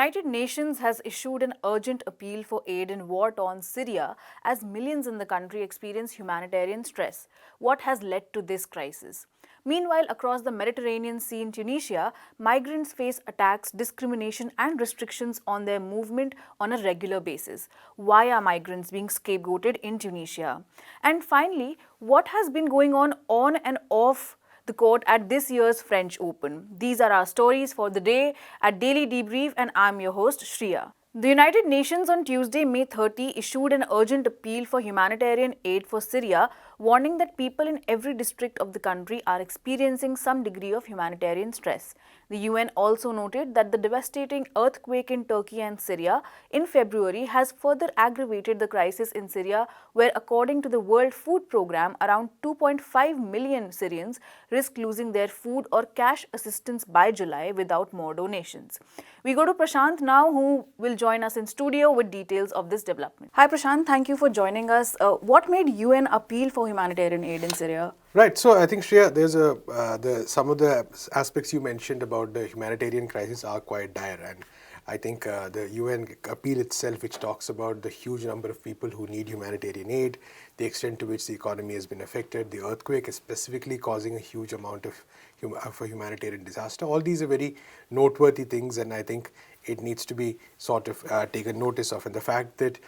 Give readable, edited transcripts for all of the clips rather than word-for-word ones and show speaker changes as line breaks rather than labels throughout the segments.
United Nations has issued an urgent appeal for aid in war-torn Syria as millions in the country experience humanitarian stress. What has led to this crisis? Meanwhile, across the Mediterranean Sea in Tunisia, migrants face attacks, discrimination and restrictions on their movement on a regular basis. Why are migrants being scapegoated in Tunisia? And finally, what has been going on and off the court at this year's French Open? These are our stories for the day at Daily Debrief, and I'm your host, Shriya. The United Nations on Tuesday, May 30, issued an urgent appeal for humanitarian aid for Syria, warning that people in every district of the country are experiencing some degree of humanitarian stress. The UN also noted that the devastating earthquake in Turkey and Syria in February has further aggravated the crisis in Syria, where, according to the World Food Programme, around 2.5 million Syrians risk losing their food or cash assistance by July without more donations. We go to Prashant now, who will join us in studio with details of this development. Hi Prashant, thank you for joining us. What made UN appeal for humanitarian aid in Syria?
Right. So I think, Shreya, there's some of the aspects you mentioned about the humanitarian crisis are quite dire, and I think the UN appeal itself, which talks about the huge number of people who need humanitarian aid, the extent to which the economy has been affected, the earthquake is specifically causing a huge amount of a humanitarian disaster. All these are very noteworthy things, and I think it needs to be sort of taken notice of. And the fact that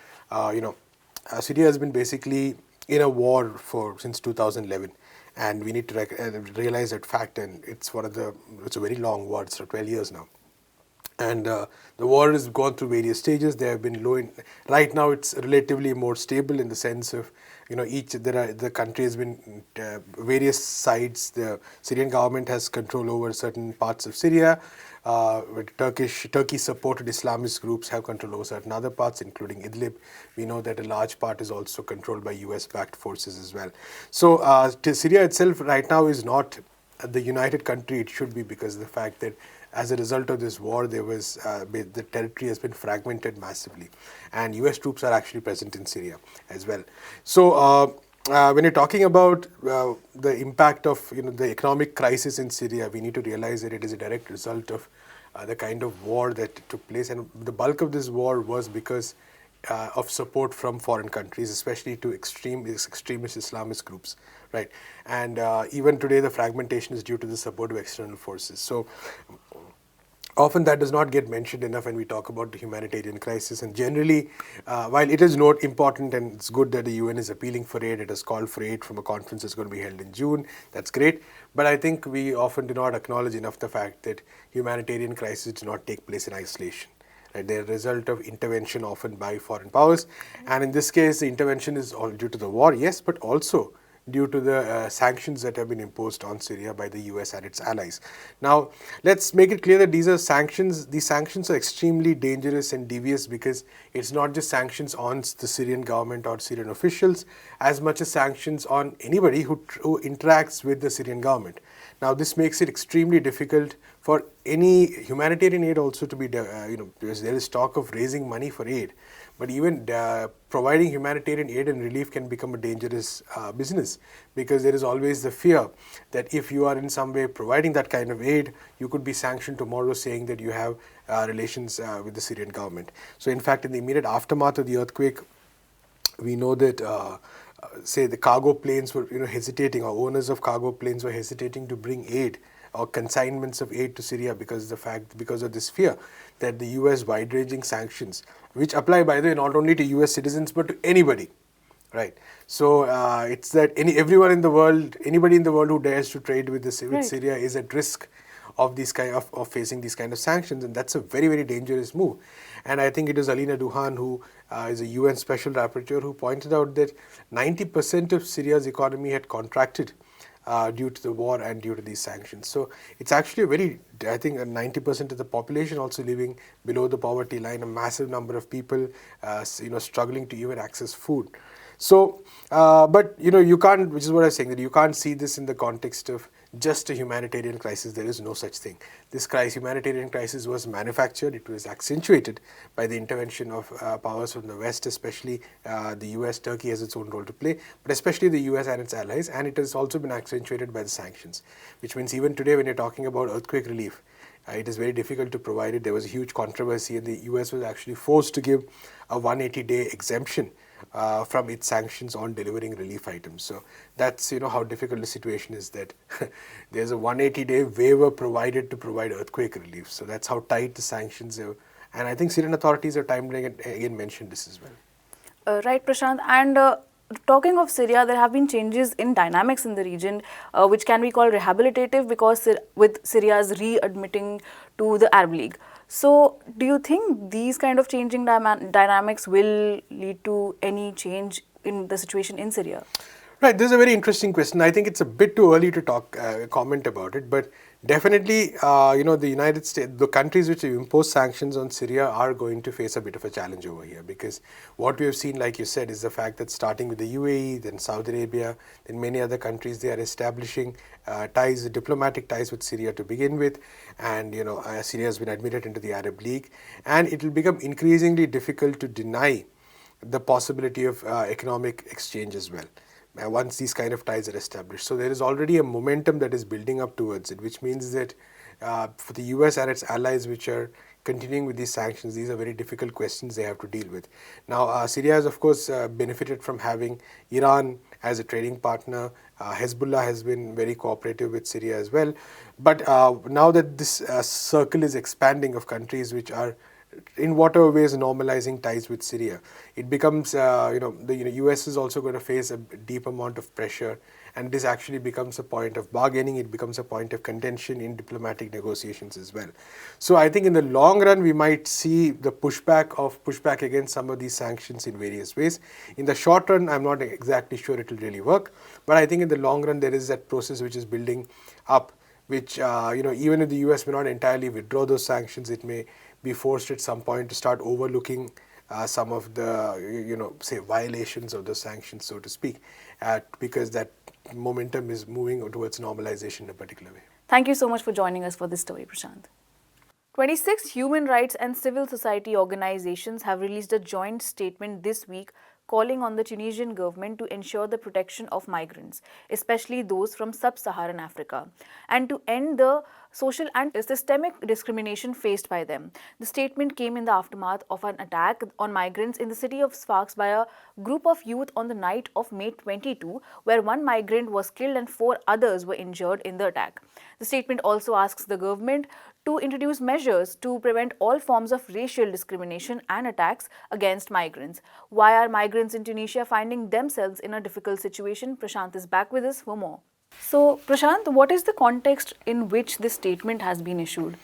Syria has been basically in a war since 2011. And we need to realize that fact, and it's a very long war. It's for 12 years now, and the war has gone through various stages. They have been right now it's relatively more stable in the sense of the country has been various sides. The Syrian government has control over certain parts of Syria. Turkey-supported Islamist groups have control over certain other parts, including Idlib. We know that a large part is also controlled by US-backed forces as well. So Syria itself right now is not the united country it should be, because of the fact that as a result of this war, the territory has been fragmented massively, and US troops are actually present in Syria as well. So when you're talking about the impact of the economic crisis in Syria, we need to realize that it is a direct result of the kind of war that took place, and the bulk of this war was because of support from foreign countries, especially to extremist Islamist groups, right? And even today, the fragmentation is due to the support of external forces. So often that does not get mentioned enough when we talk about the humanitarian crisis. And generally, while it is not important and it's good that the UN is appealing for aid, it has called for aid from a conference that's going to be held in June. That's great. But I think we often do not acknowledge enough the fact that humanitarian crises do not take place in isolation. Right? They're a result of intervention often by foreign powers. And in this case, the intervention is all due to the war, yes, but also due to the sanctions that have been imposed on Syria by the US and its allies. Now, let's make it clear that these sanctions are extremely dangerous and devious, because it's not just sanctions on the Syrian government or Syrian officials, as much as sanctions on anybody who interacts with the Syrian government. Now, this makes it extremely difficult for any humanitarian aid also to be, because there is talk of raising money for aid. But even providing humanitarian aid and relief can become a dangerous business, because there is always the fear that if you are in some way providing that kind of aid, you could be sanctioned tomorrow saying that you have relations with the Syrian government. So in fact, in the immediate aftermath of the earthquake, we know that say the cargo planes were hesitating, or owners of cargo planes were hesitating to bring aid or consignments of aid to Syria because of this fear that the US wide-ranging sanctions, which apply, by the way, not only to US citizens but to anybody, right? So it's that anybody in the world who dares to trade with Syria is at risk of facing these kind of sanctions, and that's a very, very dangerous move. And I think it was Alina Duhan, who is a UN Special Rapporteur, who pointed out that 90% of Syria's economy had contracted due to the war and due to these sanctions. So it's actually I think 90% of the population also living below the poverty line, a massive number of people struggling to even access food. So, but you can't, which is what I was saying, that you can't see this in the context of just a humanitarian crisis. There is no such thing. This humanitarian crisis was manufactured. It was accentuated by the intervention of powers from the West, especially the US. Turkey has its own role to play, but especially the US and its allies. And it has also been accentuated by the sanctions, which means even today when you're talking about earthquake relief, it is very difficult to provide it. There was a huge controversy, and the US was actually forced to give a 180-day exemption from its sanctions on delivering relief items. So that's how difficult the situation is, that there's a 180-day waiver provided to provide earthquake relief. So that's how tight the sanctions are. And I think Syrian authorities have time and again mentioned this as well.
Right, Prashant. And talking of Syria, there have been changes in dynamics in the region, which can be called rehabilitative because with Syria's readmitting to the Arab League. So, do you think these kind of changing dynamics will lead to any change in the situation in Syria?
Right, this is a very interesting question. I think it's a bit too early to comment about it, but definitely, the United States, the countries which have imposed sanctions on Syria are going to face a bit of a challenge over here, because what we have seen, like you said, is the fact that starting with the UAE, then Saudi Arabia, then many other countries, they are establishing ties, diplomatic ties with Syria to begin with, and Syria has been admitted into the Arab League, and it will become increasingly difficult to deny the possibility of economic exchange as well, once these kind of ties are established. So there is already a momentum that is building up towards it, which means that for the US and its allies which are continuing with these sanctions, these are very difficult questions they have to deal with. Now, Syria has of course benefited from having Iran as a trading partner. Hezbollah has been very cooperative with Syria as well. But now that this circle is expanding of countries which are in whatever ways normalizing ties with Syria, it becomes, the US is also going to face a deep amount of pressure, and this actually becomes a point of bargaining, it becomes a point of contention in diplomatic negotiations as well. So I think in the long run, we might see the pushback against some of these sanctions in various ways. In the short run, I'm not exactly sure it will really work, but I think in the long run, there is that process which is building up, which, even if the US may not entirely withdraw those sanctions, it may be forced at some point to start overlooking some of the, say, violations of the sanctions, so to speak, because that momentum is moving towards normalization in a particular way.
Thank you so much for joining us for this story, Prashant. 26 human rights and civil society organizations have released a joint statement this week calling on the Tunisian government to ensure the protection of migrants, especially those from sub-Saharan Africa, and to end the social and systemic discrimination faced by them. The statement came in the aftermath of an attack on migrants in the city of Sfax by a group of youth on the night of May 22, where one migrant was killed and 4 others were injured in the attack. The statement also asks the government to introduce measures to prevent all forms of racial discrimination and attacks against migrants. Why are migrants in Tunisia finding themselves in a difficult situation? Prashant is back with us for more. So, Prashant, what is the context in which this statement has been issued?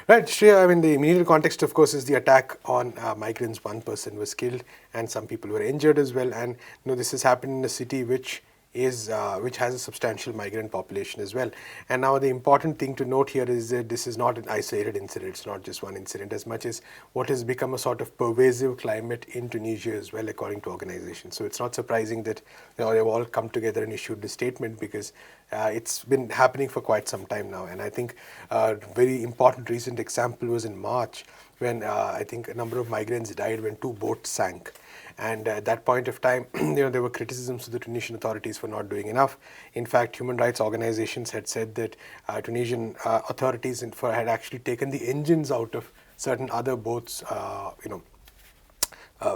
Right, Shreya, I mean, the immediate context, of course, is the attack on migrants. One person was killed and some people were injured as well. And this has happened in a city which has a substantial migrant population as well. And now the important thing to note here is that this is not an isolated incident. It's not just one incident, as much as what has become a sort of pervasive climate in Tunisia as well, according to organizations. So it's not surprising that they've all come together and issued this statement, because it's been happening for quite some time now. And I think a very important recent example was in March, when I think a number of migrants died when 2 boats sank. And at that point of time, there were criticisms to the Tunisian authorities for not doing enough. In fact, human rights organizations had said that Tunisian authorities had actually taken the engines out of certain other boats,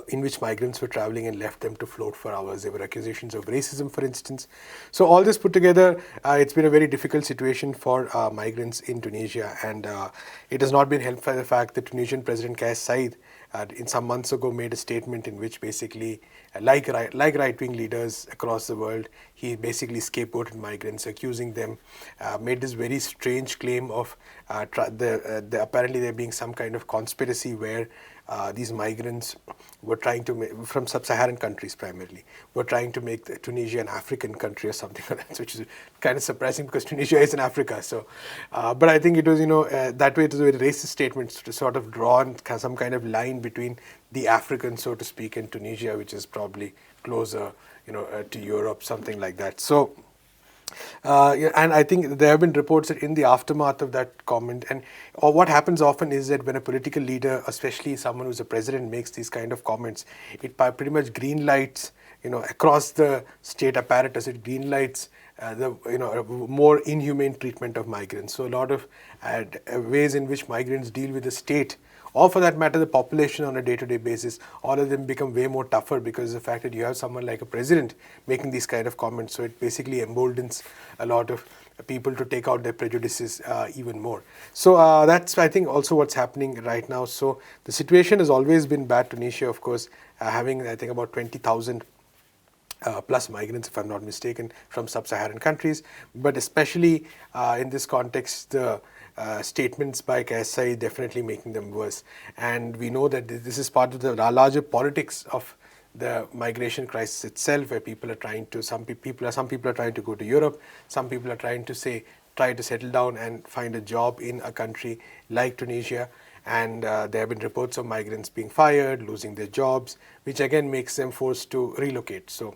in which migrants were traveling, and left them to float for hours. There were accusations of racism, for instance. So all this put together, it's been a very difficult situation for migrants in Tunisia, and it has not been helped by the fact that Tunisian President Kais Saied in some months ago made a statement in which basically, like right-wing leaders across the world, he basically scapegoated migrants, accusing them, made this very strange claim of apparently there being some kind of conspiracy where these migrants were trying to make, from sub-Saharan countries primarily, were trying to make Tunisia an African country or something like that, which is kind of surprising because Tunisia is in Africa. So, but I think it was, that way it was a very racist statement to sort of draw on some kind of line between the African, so to speak, and Tunisia, which is probably closer, to Europe, something like that. So, and I think there have been reports that in the aftermath of that comment, or what happens often is that when a political leader, especially someone who's a president, makes these kind of comments, it pretty much green lights, across the state apparatus, it green lights the more inhumane treatment of migrants. So a lot of ways in which migrants deal with the state, or for that matter the population on a day-to-day basis, all of them become way more tougher because of the fact that you have someone like a president making these kind of comments. So it basically emboldens a lot of people to take out their prejudices even more. So that's, I think, also what's happening right now. So the situation has always been bad. Tunisia, of course, having, I think, about 20,000 plus migrants, if I'm not mistaken, from sub-Saharan countries. But especially in this context, the statements by KSI definitely making them worse. And we know that this is part of the larger politics of the migration crisis itself, where people are trying to, some people are trying to go to Europe, some people are trying to try to settle down and find a job in a country like Tunisia. And there have been reports of migrants being fired, losing their jobs, which again makes them forced to relocate. So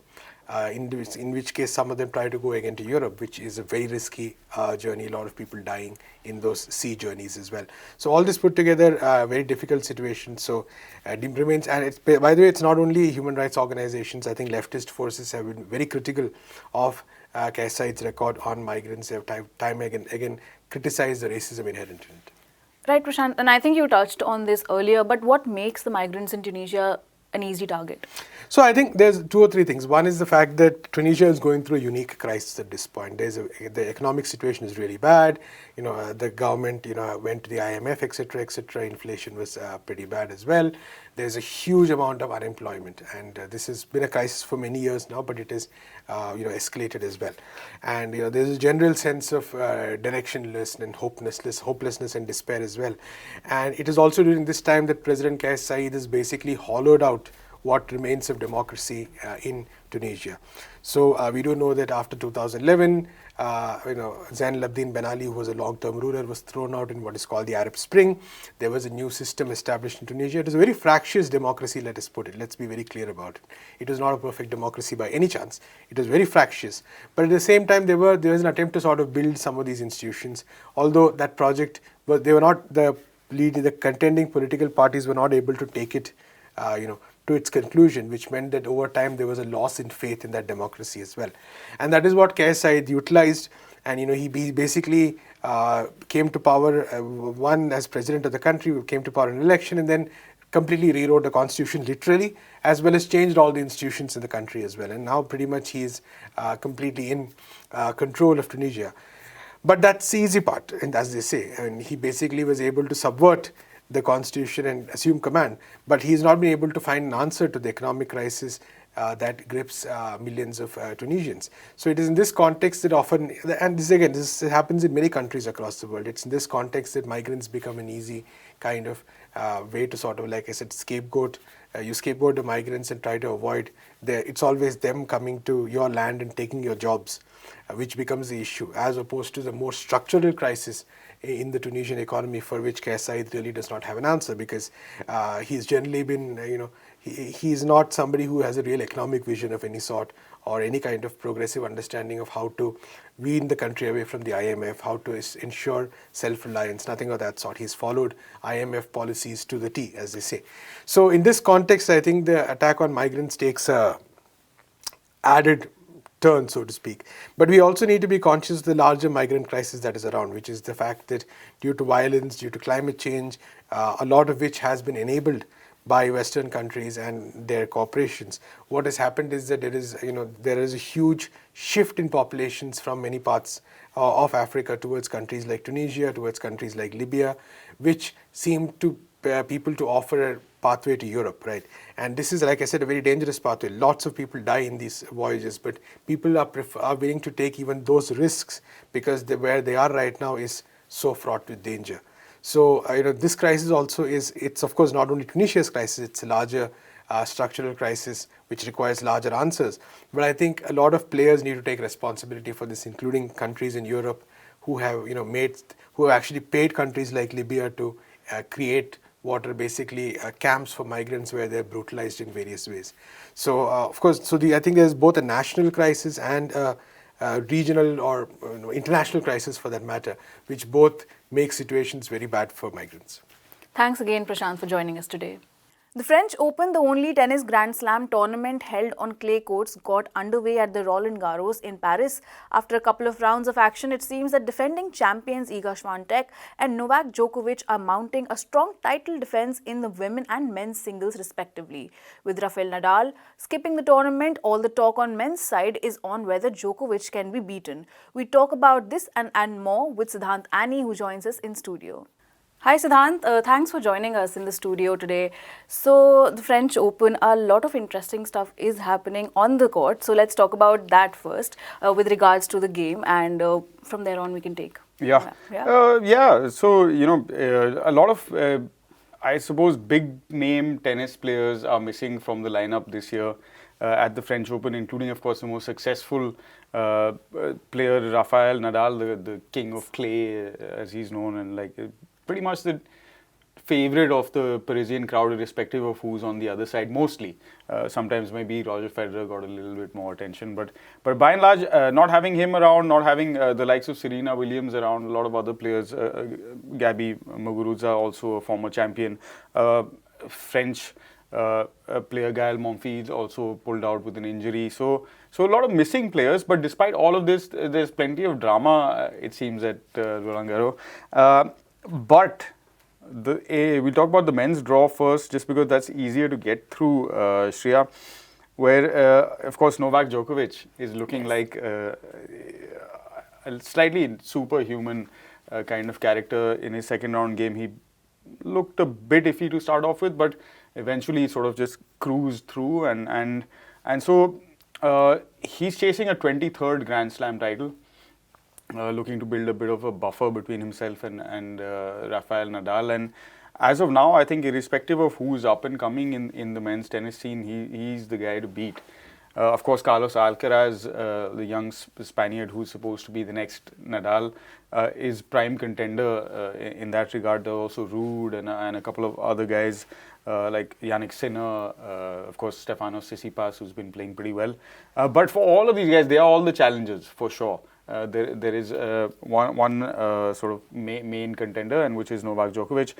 in which case some of them try to go again to Europe, which is a very risky journey, a lot of people dying in those sea journeys as well. So all this put together, a very difficult situation. So remains, and it's, by the way, it's not only human rights organizations. I think leftist forces have been very critical of KSI's record on migrants. They have time again criticized the racism inherent in it.
Right, Prashant, and I think you touched on this earlier, but what makes the migrants in Tunisia an easy target?
So I think there's two or three things. One is the fact that Tunisia is going through a unique crisis at this point. The economic situation is really bad. The government, went to the IMF, etc., etc. Inflation was pretty bad as well. There's a huge amount of unemployment, and this has been a crisis for many years now, but it is, escalated as well. And there's a general sense of directionlessness and hopelessness and despair as well. And it is also during this time that President Kais Saied has basically hollowed out what remains of democracy in Tunisia. So we do know that after 2011, Zain al-Abidine Ben Ali, who was a long-term ruler, was thrown out in what is called the Arab Spring. There was a new system established in Tunisia. It was a very fractious democracy, let us put it. Let's be very clear about it. It was not a perfect democracy by any chance. It was very fractious. But at the same time, there was an attempt to sort of build some of these institutions. Although that project, they were not the contending political parties were not able to take it, to its conclusion, which meant that over time there was a loss in faith in that democracy as well. And that is what Kais Saied utilized, and he basically came to power, one as president of the country, came to power in an election, and then completely rewrote the constitution literally, as well as changed all the institutions in the country as well. And now pretty much he's completely in control of Tunisia. But that's the easy part, and as they say, and he basically was able to subvert the constitution and assume command, but he's not been able to find an answer to the economic crisis that grips millions of Tunisians. So it is in this context that often, and this happens in many countries across the world, it's in this context that migrants become an easy kind of way to sort of, like I said, scapegoat. You scapegoat the migrants and try to avoid it's always them coming to your land and taking your jobs, which becomes the issue, as opposed to the more structural crisis in the Tunisian economy, for which Kais Saied really does not have an answer, because he's generally been, he's not somebody who has a real economic vision of any sort, or any kind of progressive understanding of how to wean the country away from the IMF, how to ensure self-reliance, nothing of that sort. He's followed IMF policies to the T, as they say. So in this context, I think the attack on migrants takes a added turn, so to speak. But we also need to be conscious of the larger migrant crisis that is around, which is the fact that due to violence, due to climate change, a lot of which has been enabled by Western countries and their corporations, what has happened is that there is a huge shift in populations from many parts of Africa towards countries like Tunisia, towards countries like Libya, which seem to people to offer a pathway to Europe, right? And this is, like I said, a very dangerous pathway. Lots of people die in these voyages, but people are willing to take even those risks because where they are right now is so fraught with danger. So, this crisis also it's of course not only Tunisia's crisis, it's a larger structural crisis which requires larger answers. But I think a lot of players need to take responsibility for this, including countries in Europe who have, who have actually paid countries like Libya to create what are basically camps for migrants where they're brutalized in various ways. So, of course, I think there's both a national crisis and a regional or international crisis for that matter, which both make situations very bad for migrants.
Thanks again, Prashant, for joining us today. The French Open, the only tennis Grand Slam tournament held on clay courts, got underway at the Roland Garros in Paris. After a couple of rounds of action, it seems that defending champions Iga Swiatek and Novak Djokovic are mounting a strong title defense in the women and men's singles respectively. With Rafael Nadal skipping the tournament, all the talk on men's side is on whether Djokovic can be beaten. We talk about this and more with Siddhant Annie, who joins us in studio. Hi Siddhant, thanks for joining us in the studio today. So, the French Open, a lot of interesting stuff is happening on the court. So, let's talk about that first with regards to the game, and from there on we can take.
Yeah. So, a lot of, I suppose, big name tennis players are missing from the lineup this year at the French Open, including, of course, the most successful player, Rafael Nadal, the king of clay, as he's known, and pretty much the favorite of the Parisian crowd, irrespective of who's on the other side, mostly. Sometimes maybe Roger Federer got a little bit more attention, but by and large, not having him around, not having the likes of Serena Williams around, a lot of other players, Gabi Muguruza, also a former champion, French player Gael Monfils also pulled out with an injury. So a lot of missing players, but despite all of this, there's plenty of drama, it seems, at Roland Garros. But we'll talk about the men's draw first, just because that's easier to get through, Shreya, where, of course, Novak Djokovic is looking like a slightly superhuman kind of character. In his second round game, he looked a bit iffy to start off with, but eventually sort of just cruised through. And so he's chasing a 23rd Grand Slam title. Looking to build a bit of a buffer between himself and Rafael Nadal. And as of now, I think irrespective of who's up and coming in the men's tennis scene, he's the guy to beat. Of course, Carlos Alcaraz, the young Spaniard who's supposed to be the next Nadal, is prime contender in that regard. There are also Ruud and a couple of other guys like Yannick Sinner, of course, Stefanos Tsitsipas, who's been playing pretty well. But for all of these guys, they are all the challengers, for sure. There is one sort of main contender, and which is Novak Djokovic.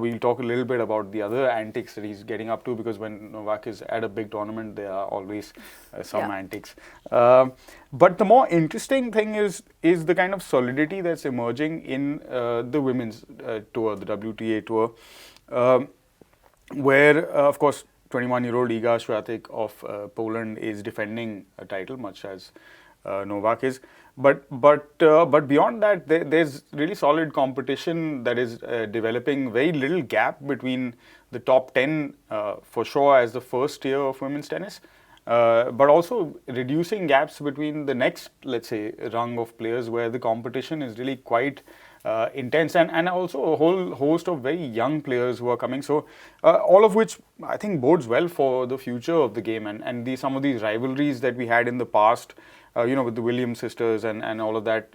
We'll talk a little bit about the other antics that he's getting up to, because when Novak is at a big tournament, there are always some antics. But the more interesting thing is the kind of solidity that's emerging in the women's tour, the WTA tour, where, of course, 21-year-old Iga Swiatek of Poland is defending a title, much as Novak is. But beyond that, there's really solid competition that is developing. Very little gap between the top 10 for sure as the first tier of women's tennis, but also reducing gaps between the next, let's say, rung of players, where the competition is really quite intense, and also a whole host of very young players who are coming. So all of which I think bodes well for the future of the game, and some of these rivalries that we had in the past, with the Williams sisters and all of that,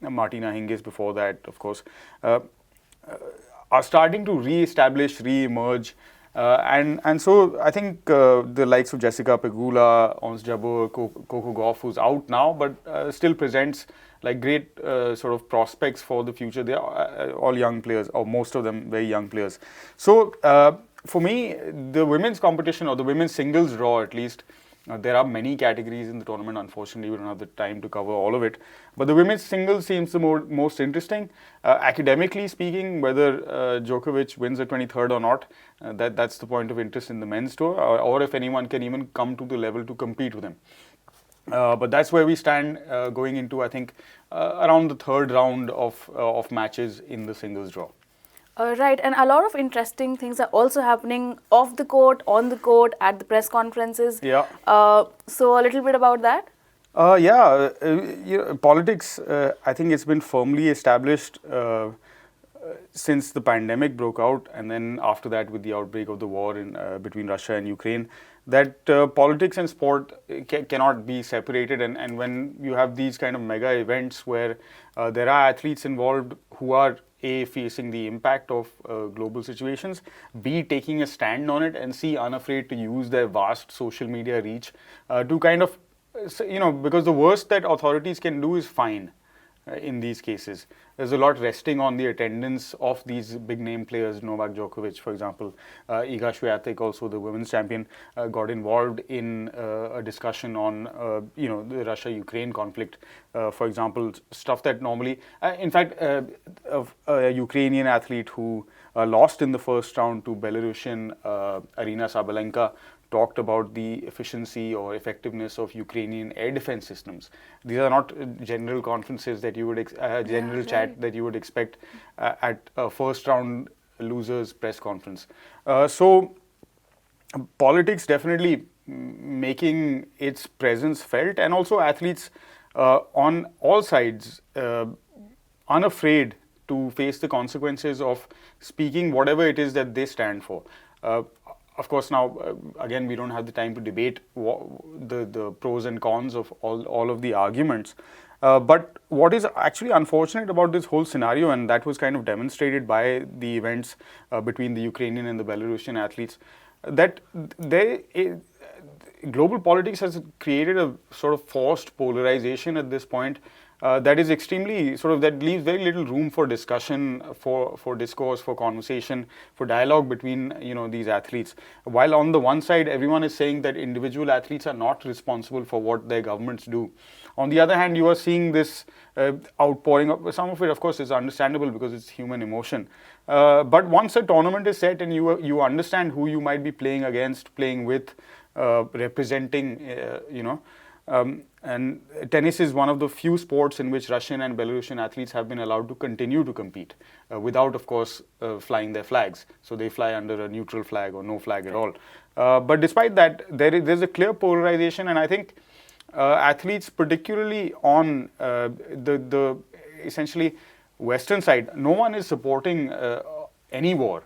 Martina Hingis before that, of course, are starting to re-establish, re-emerge. And so I think the likes of Jessica Pegula, Ons Jabeur, Coco Gauff, who's out now, but still presents like great sort of prospects for the future. They are all young players, or most of them very young players. So for me, the women's competition, or the women's singles draw at least, there are many categories in the tournament. Unfortunately, we don't have the time to cover all of it. But the women's singles seems the most interesting. Academically speaking, whether Djokovic wins the 23rd or not, that's the point of interest in the men's tour, or if anyone can even come to the level to compete with him. But that's where we stand going into, I think, around the third round of matches in the singles draw.
Right, and a lot of interesting things are also happening off the court, on the court, at the press conferences.
Yeah.
So a little bit about that.
Politics, I think it's been firmly established since the pandemic broke out, and then after that with the outbreak of the war between Russia and Ukraine, that politics and sport cannot be separated. And when you have these kind of mega events where there are athletes involved who are facing the impact of global situations, B, taking a stand on it, and C, unafraid to use their vast social media reach to kind of, because the worst that authorities can do is fine in these cases. there's a lot resting on the attendance of these big name players. Novak Djokovic, for example, Iga Swiatek, also the women's champion, got involved in a discussion on the Russia-Ukraine conflict, for example, stuff that normally, in fact, a Ukrainian athlete who lost in the first round to Belarusian Arina Sabalenka talked about the efficiency or effectiveness of Ukrainian air defense systems. These are not general conferences that you would, chat that you would expect at a first round losers press conference. So politics definitely making its presence felt, and also athletes on all sides unafraid to face the consequences of speaking whatever it is that they stand for. Of course, now, again, we don't have the time to debate the pros and cons of all of the arguments. But what is actually unfortunate about this whole scenario, and that was kind of demonstrated by the events between the Ukrainian and the Belarusian athletes, that global politics has created a sort of forced polarization at this point that is extremely that leaves very little room for discussion, for discourse, for conversation, for dialogue between these athletes. While on the one side everyone is saying that individual athletes are not responsible for what their governments do, on the other hand you are seeing this outpouring of, some of it of course is understandable because it's human emotion, but once a tournament is set and you understand who you might be playing against, playing with, representing, and tennis is one of the few sports in which Russian and Belarusian athletes have been allowed to continue to compete without, of course, flying their flags. So they fly under a neutral flag or no flag at all. But despite that, there's a clear polarization, and I think athletes, particularly on the essentially Western side, no one is supporting any war.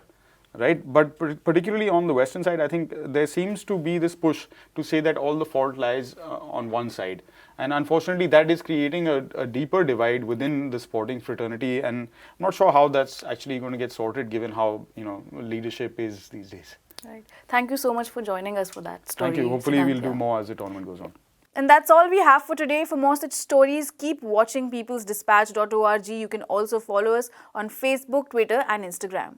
Right, but particularly on the Western side, I think there seems to be this push to say that all the fault lies on one side, and unfortunately, that is creating a deeper divide within the sporting fraternity. And I'm not sure how that's actually going to get sorted, given how leadership is these days.
Right. Thank you so much for joining us for that story.
Thank you. Hopefully,
Siddhant,
we'll do more as the tournament goes on.
And that's all we have for today. For more such stories, keep watching peoplesdispatch.org. You can also follow us on Facebook, Twitter, and Instagram.